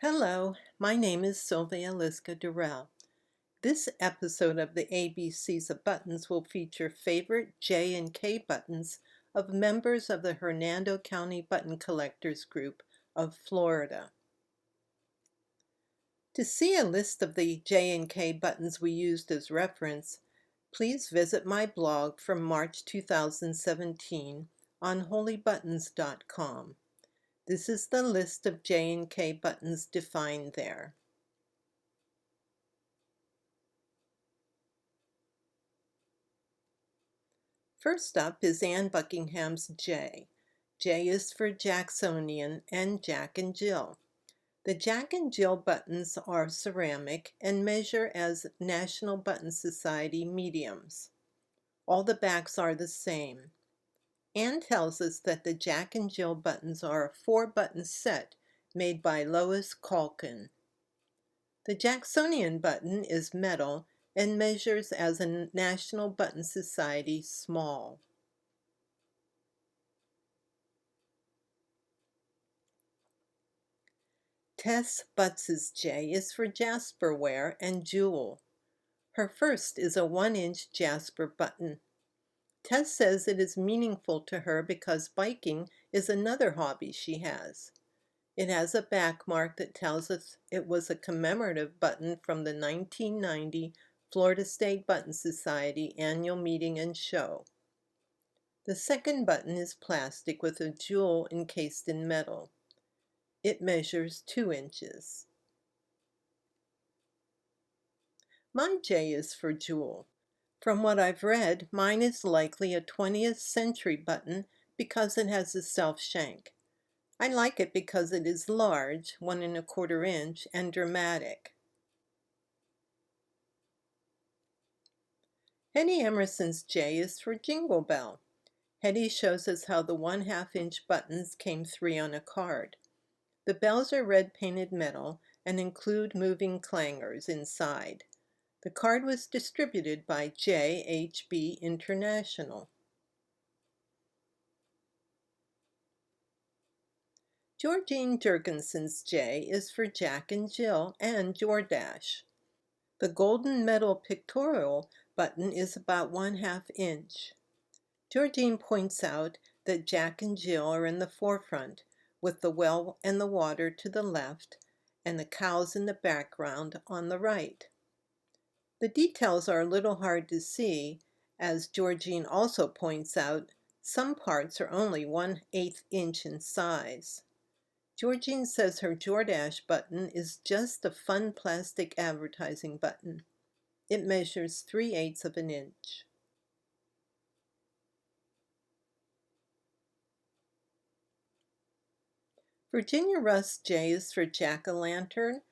Hello, my name is Sylvia Durell. This episode of the ABCs of Buttons will feature favorite J&K buttons of members of the Hernando County Button Collectors Group of Florida. To see a list of the J&K buttons we used as reference, please visit my blog from March 2017 on holybuttons.com. This is the list of J&K buttons defined there. First up is Anne Buckingham's J. J is for Jacksonian and Jack and Jill. The Jack and Jill buttons are ceramic and measure as National Button Society mediums. All the backs are the same. Anne tells us that the Jack and Jill buttons are a 4-button set made by Lois Calkin. The Jacksonian button is metal and measures as a National Button Society small. TESS BUTZ's J is for Jasperware and Jewel. Her first is a 1-inch Jasper button. Tess says it is meaningful to her because biking is another hobby she has. It has a back mark that tells us it was a commemorative button from the 1990 Florida State Button Society annual meeting and show. The second button is plastic with a jewel encased in metal. It measures 2 inches. My J is for Jewel. From what I've read, mine is likely a 20th century button because it has a self shank. I like it because it is large, 1 1/4 inch, and dramatic. Hetty Emerson's J is for Jingle Bell. Hetty shows us how the 1/2 inch buttons came 3 on a card. The bells are red painted metal and include moving clangers inside. The card was distributed by JHB International. JURGENSon's J is for Jack and Jill and JORDACHE. The golden metal pictorial button is about 1/2 inch. Georgene points out that Jack and Jill are in the forefront, with the well and the water to the left and the cows in the background on the right. The details are a little hard to see, as Georgene also points out some parts are only 1/8 inch in size. Georgene says her JORDACHE button is just a fun plastic advertising button. It measures 3/8 of an inch. Virginia Rust's J is for Jack-o'-lantern,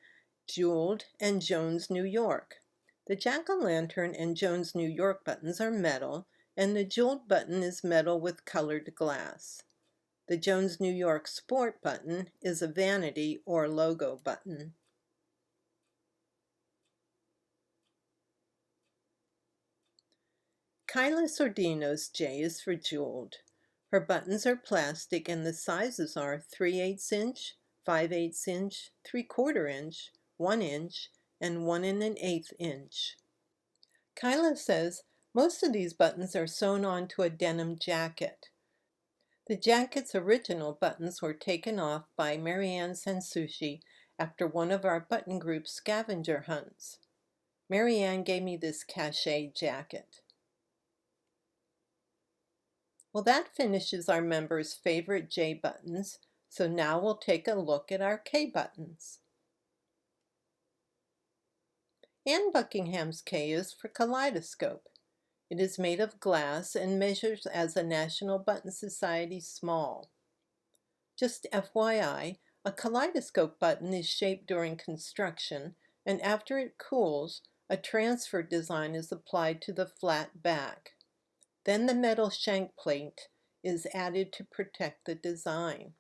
Jeweled, and Jones, New York. The Jack-o'-lantern and Jones, New York buttons are metal, and the Jeweled button is metal with colored glass. The Jones, New York Sport button is a vanity or logo button. KYLA SORDINO's J is for Jeweled. Her buttons are plastic and the sizes are 3/8 inch, 5/8 inch, 3/4 inch, 1 inch, and 1 1/8 inch. KYLA says most of these buttons are sewn onto a denim jacket. The jacket's original buttons were taken off by Marianne Sansushi after one of our button group scavenger hunts. Marianne gave me this cachet jacket. Well, that finishes our members' favorite J buttons, so now we'll take a look at our K buttons. Anne Buckingham's K is for Kaleidoscope. It is made of glass and measures as a National Button Society small. Just FYI, a kaleidoscope button is shaped during construction, and after it cools, a transfer design is applied to the flat back. Then the metal shank plate is added to protect the design.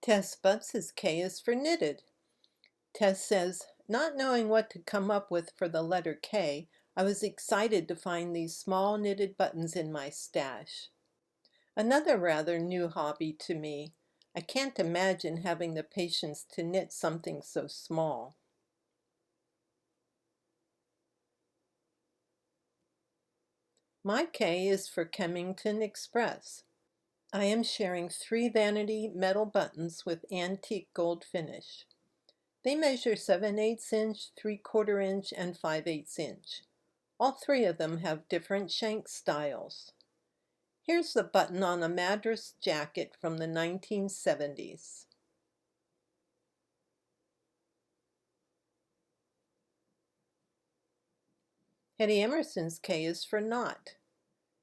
Tess BUTZ's K is for Knitted. Tess says, not knowing what to come up with for the letter K, I was excited to find these small knitted buttons in my stash. Another rather new hobby to me. I can't imagine having the patience to knit something so small. My K is for Kemmington Express. I am sharing 3 vanity metal buttons with antique gold finish. They measure 7/8 inch, 3/4 inch, and 5/8 inch. All 3 of them have different shank styles. Here's the button on a Madras jacket from the 1970s. Hetty Emerson's K is for knot.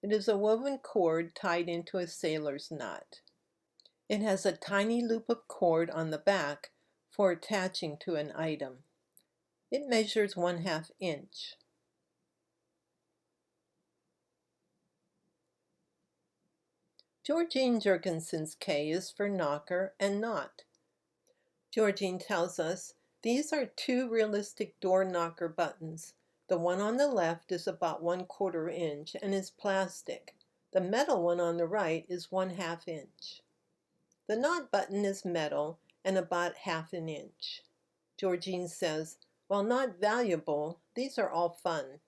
It is a woven cord tied into a sailor's knot. It has a tiny loop of cord on the back for attaching to an item. It measures 1/2 inch. Georgene Jurgenson's K is for knocker and knot. Georgene tells us, these are 2 realistic door knocker buttons. The one on the left is about 1/4 inch and is plastic. The metal one on the right is 1/2 inch. The knot button is metal and about 1/2 inch. Georgene says, while not valuable, these are all fun.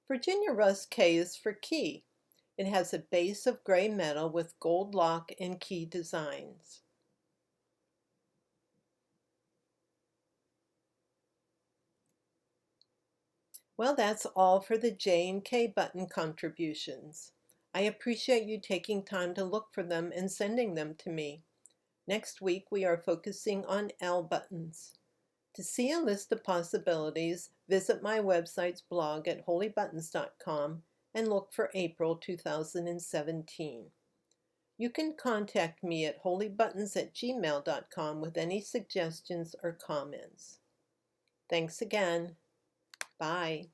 Virginia Rusk K is for key. It has a base of gray metal with gold lock and key designs. Well, that's all for the J&K button contributions. I appreciate you taking time to look for them and sending them to me. Next week we are focusing on L buttons. To see a list of possibilities, visit my website's blog at holybuttons.com and look for April 2017. You can contact me at holybuttons@gmail.com with any suggestions or comments. Thanks again. Bye.